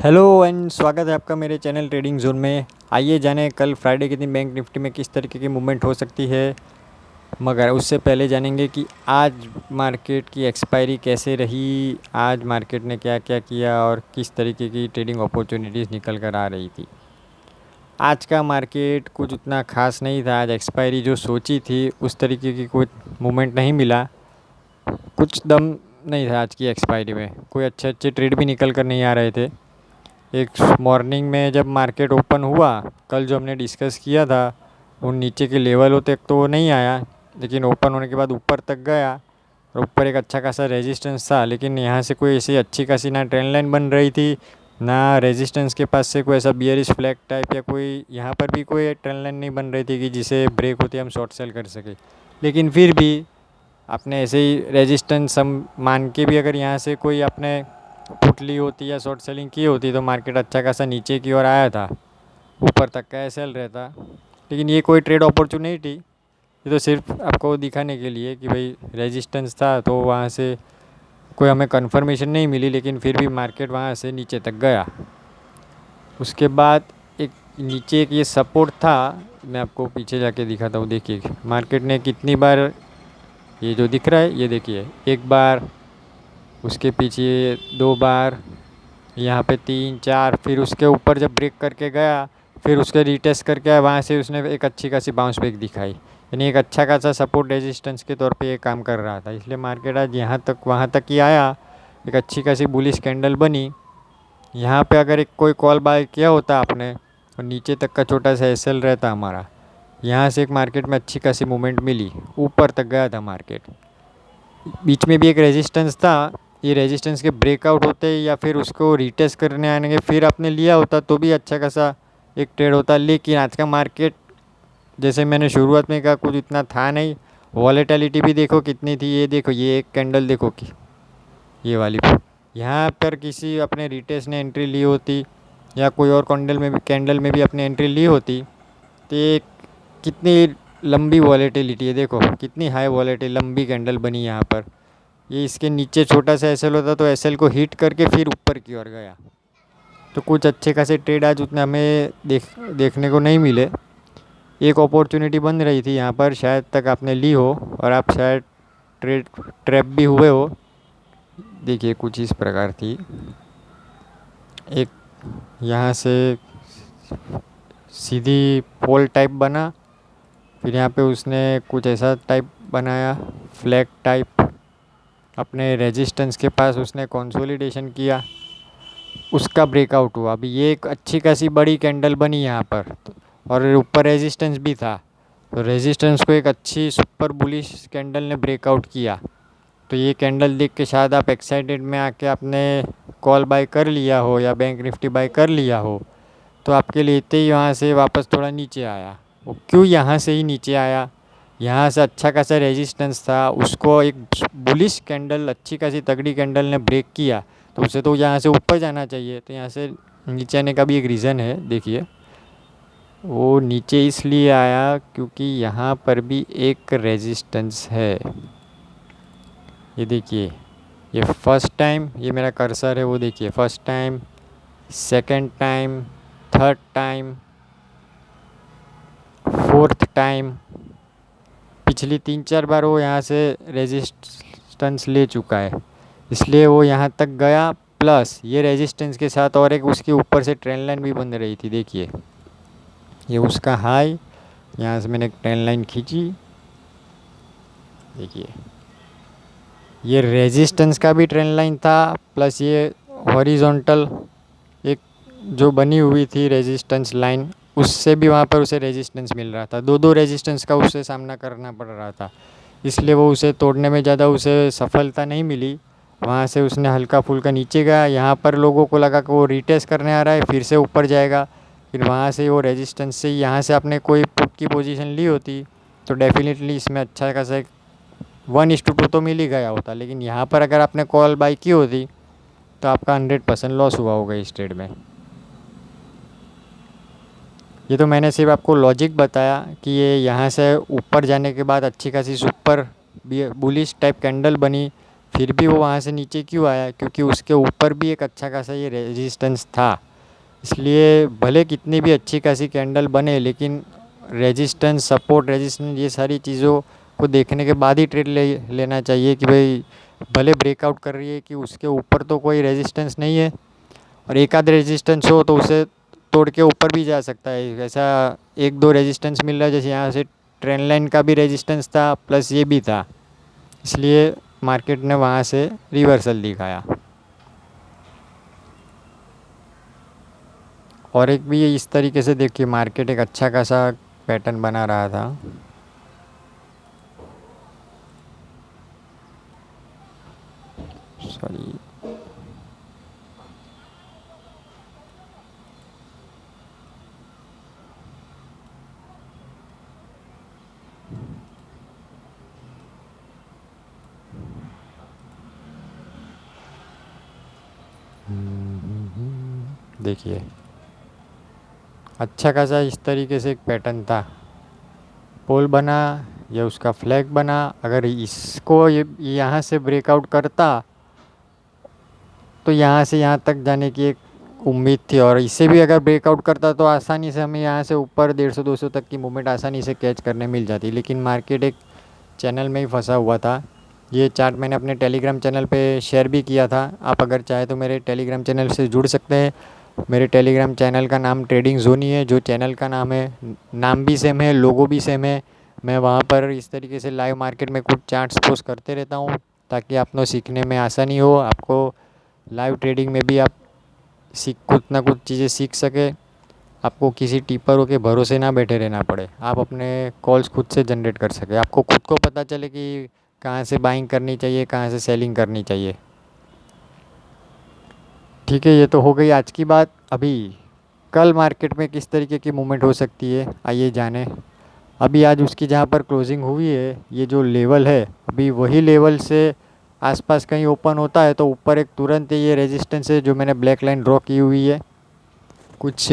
Hello and स्वागत है आपका मेरे चैनल ट्रेडिंग जोन में। आइए जानें कल फ्राइडे के दिन बैंक निफ्टी में किस तरीके की मूवमेंट हो सकती है। मगर उससे पहले जानेंगे कि आज मार्केट की एक्सपायरी कैसे रही, आज मार्केट ने क्या क्या किया और किस तरीके की ट्रेडिंग अपॉर्चुनिटीज़ निकल कर आ रही थी। आज का मार्केट कुछ उतना खास नहीं था। आज एक्सपायरी जो सोची थी उस तरीके की कोई मूवमेंट नहीं मिला। कुछ दम नहीं था आज की एक्सपायरी में, कोई अच्छे अच्छे ट्रेड भी निकल कर नहीं आ रहे थे। एक मॉर्निंग में जब मार्केट ओपन हुआ, कल जो हमने डिस्कस किया था, उन नीचे के लेवलों तक तो वो नहीं आया, लेकिन ओपन होने के बाद ऊपर तक गया और ऊपर एक अच्छा खासा रेजिस्टेंस था। लेकिन यहाँ से कोई ऐसी अच्छी खासी ना ट्रेंड लाइन बन रही थी, ना रेजिस्टेंस के पास से कोई ऐसा बियरिश फ्लैग टाइप या कोई यहाँ पर भी कोई ट्रेंड लाइन नहीं बन रही थी कि जिसे ब्रेक होते हम शॉर्ट सेल कर सके। लेकिन फिर भी आपने ऐसे ही रेजिस्टेंस हम मान के भी अगर यहाँ से कोई आपने पुट ली होती या शॉर्ट सेलिंग की होती तो मार्केट अच्छा खासा नीचे की ओर आया था, ऊपर तक का एसएल रहता। लेकिन ये कोई ट्रेड अपॉर्चुनिटी, ये तो सिर्फ आपको दिखाने के लिए कि भाई रेजिस्टेंस था तो वहाँ से कोई हमें कंफर्मेशन नहीं मिली, लेकिन फिर भी मार्केट वहाँ से नीचे तक गया। उसके बाद एक नीचे एक ये सपोर्ट था, मैं आपको पीछे जाके दिखाता हूँ। देखिए मार्केट ने कितनी बार, ये जो दिख रहा है ये देखिए, एक बार, उसके पीछे दो बार, यहाँ पे तीन चार, फिर उसके ऊपर जब ब्रेक करके गया फिर उसके रीटेस्ट करके आया, वहाँ से उसने एक अच्छी खासी बाउंस बैक दिखाई। यानी एक अच्छा खासा सपोर्ट रेजिस्टेंस के तौर पे ये काम कर रहा था। इसलिए मार्केट आज यहाँ तक वहाँ तक ही आया, एक अच्छी खासी बुलिश कैंडल बनी। यहाँ पे अगर एक कोई कॉल बाय किया होता आपने और नीचे तक का छोटा सा एसएल रहता हमारा, यहाँ से एक मार्केट में अच्छी खासी मूवमेंट मिली, ऊपर तक गया था मार्केट। बीच में भी एक रेजिस्टेंस था, ये रेजिस्टेंस के ब्रेकआउट होते या फिर उसको रीटेस्ट करने आने के फिर आपने लिया होता तो भी अच्छा खासा एक ट्रेड होता। लेकिन आज का मार्केट, जैसे मैंने शुरुआत में कहा, कुछ इतना था नहीं। वॉलेटिलिटी भी देखो कितनी थी, ये देखो, ये एक कैंडल देखो कि ये वाली, यहाँ पर किसी अपने रिटेस्ट ने एंट्री ली होती या कोई और कैंडल में भी अपनी एंट्री ली होती तो ये कितनी लंबी वॉलेटिलिटी है, देखो कितनी हाई वॉलेटिल लंबी कैंडल बनी यहाँ पर। ये इसके नीचे छोटा सा एसएल होता तो एसएल को हिट करके फिर ऊपर की ओर गया। तो कुछ अच्छे खासे ट्रेड आज उतने हमें देखने को नहीं मिले। एक अपॉर्चुनिटी बन रही थी यहाँ पर, शायद तक आपने ली हो और आप शायद ट्रैप भी हुए हो। देखिए कुछ इस प्रकार थी, एक यहाँ से सीधी पोल टाइप बना, फिर यहाँ पे उसने कुछ ऐसा टाइप बनाया, फ्लैग टाइप, अपने रेजिस्टेंस के पास उसने कंसोलिडेशन किया, उसका ब्रेकआउट हुआ। अभी ये एक अच्छी खासी बड़ी कैंडल बनी यहाँ पर और ऊपर रेजिस्टेंस भी था, तो रेजिस्टेंस को एक अच्छी सुपर बुलिश कैंडल ने ब्रेकआउट किया। तो ये कैंडल देख के शायद आप एक्साइटेड में आके आपने कॉल बाय कर लिया हो या बैंक निफ्टी बाय कर लिया हो, तो आपके लेते ही वहाँ से वापस थोड़ा नीचे आया। वो क्यों यहाँ से ही नीचे आया, यहाँ से अच्छा खासा रेजिस्टेंस था, उसको एक बुलिश कैंडल, अच्छी खासी तगड़ी कैंडल ने ब्रेक किया, तो उसे तो यहाँ से ऊपर जाना चाहिए। तो यहाँ से नीचे आने का भी एक रीज़न है। देखिए वो नीचे इसलिए आया क्योंकि यहाँ पर भी एक रेजिस्टेंस है। ये देखिए, ये फर्स्ट टाइम, ये मेरा कर्सर है, वो देखिए first time, second time, third time, fourth time, पिछली तीन चार बार वो यहाँ से रेजिस्टेंस ले चुका है, इसलिए वो यहाँ तक गया। प्लस ये रेजिस्टेंस के साथ और एक उसके ऊपर से ट्रेंड लाइन भी बन रही थी। देखिए ये उसका हाई, यहाँ से मैंने एक ट्रेंड लाइन खींची, देखिए ये रेजिस्टेंस का भी ट्रेंड लाइन था, प्लस ये हॉरिजॉन्टल एक जो बनी हुई थी रेजिस्टेंस लाइन, उससे भी वहाँ पर उसे रेजिस्टेंस मिल रहा था। दो दो रेजिस्टेंस का उसे सामना करना पड़ रहा था, इसलिए वो उसे तोड़ने में ज़्यादा उसे सफलता नहीं मिली। वहाँ से उसने हल्का फुल्का नीचे गया, यहाँ पर लोगों को लगा कि वो रीटेस्ट करने आ रहा है, फिर से ऊपर जाएगा, फिर वहाँ से वो रेजिस्टेंस से यहाँ से आपने कोई पुट की पोजीशन ली होती तो डेफिनेटली इसमें अच्छा खासा एक 1:2 तो मिल ही गया होता। लेकिन यहाँ पर अगर आपने कॉल बाई की होती तो आपका 100% लॉस हुआ होगा इस ट्रेड में। ये तो मैंने सिर्फ आपको लॉजिक बताया कि ये यहाँ से ऊपर जाने के बाद अच्छी खासी सुपर बुलिश टाइप कैंडल बनी, फिर भी वो वहाँ से नीचे क्यों आया, क्योंकि उसके ऊपर भी एक अच्छा खासा ये रेजिस्टेंस था। इसलिए भले कितनी भी अच्छी खासी कैंडल बने, लेकिन रेजिस्टेंस, सपोर्ट, रेजिस्टेंस, ये सारी चीज़ों को देखने के बाद ही ट्रेड लेना चाहिए कि भाई भले ब्रेकआउट कर रही है कि उसके ऊपर तो कोई रेजिस्टेंस नहीं है, और एक आध रेजिस्टेंस हो तो उसे तोड़ के ऊपर भी जा सकता है। ऐसा एक दो रेजिस्टेंस मिल रहा है, जैसे यहाँ से ट्रेंड लाइन का भी रेजिस्टेंस था प्लस ये भी था, इसलिए मार्केट ने वहाँ से रिवर्सल दिखाया। और एक भी ये इस तरीके से देखिए, मार्केट एक अच्छा खासा पैटर्न बना रहा था। सॉरी, देखिए अच्छा खासा इस तरीके से एक पैटर्न था, पोल बना या उसका फ्लैग बना। अगर इसको ये यहाँ से ब्रेकआउट करता तो यहाँ से यहाँ तक जाने की एक उम्मीद थी, और इससे भी अगर ब्रेकआउट करता तो आसानी से हमें यहाँ से ऊपर 150-200 तक की मूवमेंट आसानी से कैच करने मिल जाती। लेकिन मार्केट एक चैनल में ही फंसा हुआ था। ये चार्ट मैंने अपने टेलीग्राम चैनल पे शेयर भी किया था, आप अगर चाहे तो मेरे टेलीग्राम चैनल से जुड़ सकते हैं। मेरे टेलीग्राम चैनल का नाम ट्रेडिंग जोन ही है, जो चैनल का नाम है। नाम भी सेम है, लोगो भी सेम है। मैं वहाँ पर इस तरीके से लाइव मार्केट में कुछ चार्ट्स पोस्ट करते रहता हूँ, ताकि आपको सीखने में आसानी हो, आपको लाइव ट्रेडिंग में भी आप कुछ ना कुछ चीज़ें सीख सके। आपको किसी टीपरों के भरोसे ना बैठे रहना पड़े, आप अपने कॉल्स खुद से जनरेट कर सके, आपको खुद को पता चले कि कहाँ से बाइंग करनी चाहिए, कहाँ से सेलिंग करनी चाहिए। ठीक है, ये तो हो गई आज की बात। अभी कल मार्केट में किस तरीके की मूवमेंट हो सकती है, आइए जाने। अभी आज उसकी जहाँ पर क्लोजिंग हुई है, ये जो लेवल है, अभी वही लेवल से आसपास कहीं ओपन होता है तो ऊपर एक तुरंत ये रेजिस्टेंस है जो मैंने ब्लैक लाइन ड्रॉ की हुई है, कुछ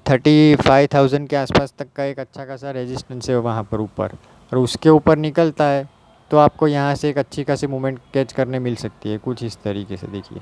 35,000 के आसपास तक का एक अच्छा खासा रेजिस्टेंस है वहाँ पर ऊपर। और उसके ऊपर निकलता है तो आपको यहाँ से एक अच्छी खासी मूवमेंट कैच करने मिल सकती है, कुछ इस तरीके से देखिए।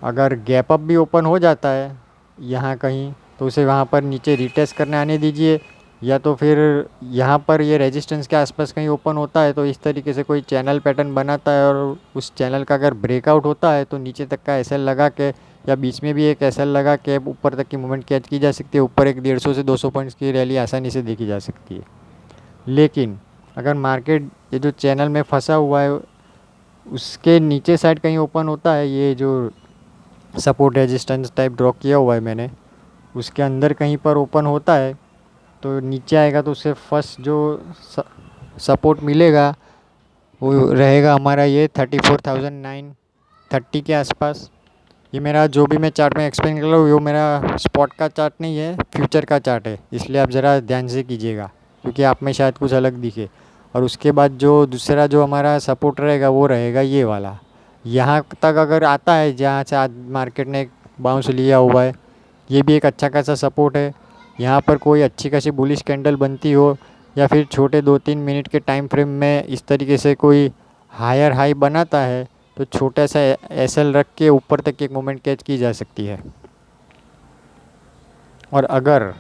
अगर गैप अप भी ओपन हो जाता है यहाँ कहीं, तो उसे वहाँ पर नीचे रिटेस्ट करने आने दीजिए, या तो फिर यहाँ पर ये रेजिस्टेंस के आसपास कहीं ओपन होता है तो इस तरीके से कोई चैनल पैटर्न बनाता है, और उस चैनल का अगर ब्रेकआउट होता है तो नीचे तक का एसएल लगा के, या बीच में भी एक एसएल लगा के ऊपर तक की मूवमेंट कैच की जा सकती है। ऊपर एक 150 से 200 पॉइंट्स की रैली आसानी से देखी जा सकती है। लेकिन अगर मार्केट ये जो चैनल में फंसा हुआ है उसके नीचे साइड कहीं ओपन होता है, ये जो सपोर्ट रेजिस्टेंस टाइप ड्रॉ किया हुआ है मैंने, उसके अंदर कहीं पर ओपन होता है तो नीचे आएगा, तो उससे फर्स्ट जो सपोर्ट मिलेगा वो रहेगा हमारा ये 34,930 के आसपास। ये मेरा जो भी मैं चार्ट में एक्सप्लेन कर रहा हूँ वो मेरा स्पॉट का चार्ट नहीं है, फ्यूचर का चार्ट है, इसलिए आप ज़रा ध्यान से कीजिएगा, क्योंकि आप में शायद कुछ अलग दिखे। और उसके बाद जो दूसरा जो हमारा सपोर्ट रहेगा वो रहेगा ये वाला। यहाँ तक अगर आता है जहाँ से आज मार्केट ने एक बाउंस लिया हुआ है, ये भी एक अच्छा खासा सपोर्ट है। यहाँ पर कोई अच्छी खासी बुलिश कैंडल बनती हो, या फिर छोटे 2-3 मिनट के टाइम फ्रेम में इस तरीके से कोई हायर हाई बनाता है, तो छोटा सा एसएल रख के ऊपर तक एक मोमेंट कैच की जा सकती है। और अगर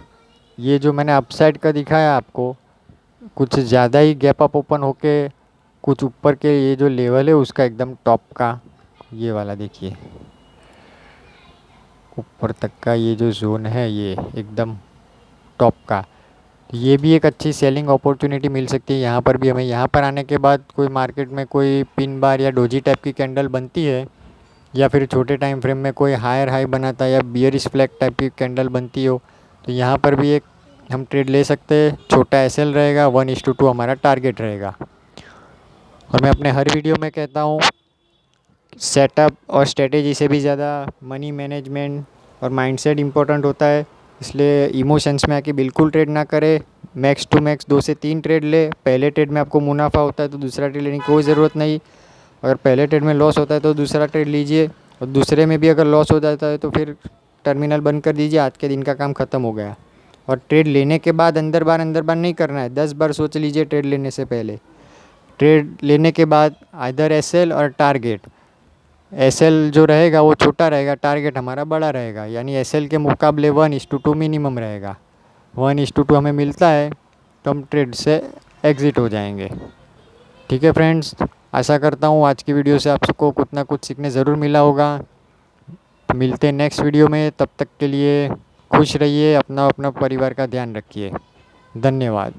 ये जो मैंने अपसाइड का दिखाया आपको, कुछ ज़्यादा ही गैप अप ओपन होके कुछ ऊपर के ये जो लेवल है उसका एकदम टॉप का ये वाला देखिए, ऊपर तक का ये जो जोन है ये एकदम टॉप का, ये भी एक अच्छी सेलिंग अपॉर्चुनिटी मिल सकती है। यहाँ पर भी हमें यहाँ पर आने के बाद कोई मार्केट में कोई पिन बार या डोजी टाइप की कैंडल बनती है, या फिर छोटे टाइम फ्रेम में कोई हायर हाई बनाता है या बियरिश फ्लैग टाइप की कैंडल बनती हो, तो यहाँ पर भी एक हम ट्रेड ले सकते हैं। छोटा एसएल रहेगा, 1:2 हमारा टारगेट रहेगा। और मैं अपने हर वीडियो में कहता हूँ, सेटअप और स्ट्रेटेजी से भी ज़्यादा मनी मैनेजमेंट और माइंडसेट इम्पोर्टेंट होता है, इसलिए इमोशंस में आके बिल्कुल ट्रेड ना करें। मैक्स टू मैक्स 2 से 3 ट्रेड ले। पहले ट्रेड में आपको मुनाफा होता है तो दूसरा ट्रेड लेने की कोई ज़रूरत नहीं। अगर पहले ट्रेड में लॉस होता है तो दूसरा ट्रेड लीजिए, और दूसरे में भी अगर लॉस हो जाता है तो फिर टर्मिनल बंद कर दीजिए, आज के दिन का काम ख़त्म हो गया। और ट्रेड लेने के बाद अंदर बार नहीं करना है, 10 बार सोच लीजिए ट्रेड लेने से पहले। ट्रेड लेने के बाद आइदर एसएल और टारगेट, एसएल जो रहेगा वो छोटा रहेगा, टारगेट हमारा बड़ा रहेगा, यानी एसएल के मुकाबले 1:2 मिनिमम रहेगा। 1:2 हमें मिलता है तो हम ट्रेड से एग्ज़िट हो जाएंगे। ठीक है फ्रेंड्स, आशा करता हूँ आज की वीडियो से आपको कुछ ना कुछ सीखने ज़रूर मिला होगा। तो मिलते हैं नेक्स्ट वीडियो में, तब तक के लिए खुश रहिए, अपना अपना परिवार का ध्यान रखिए। धन्यवाद।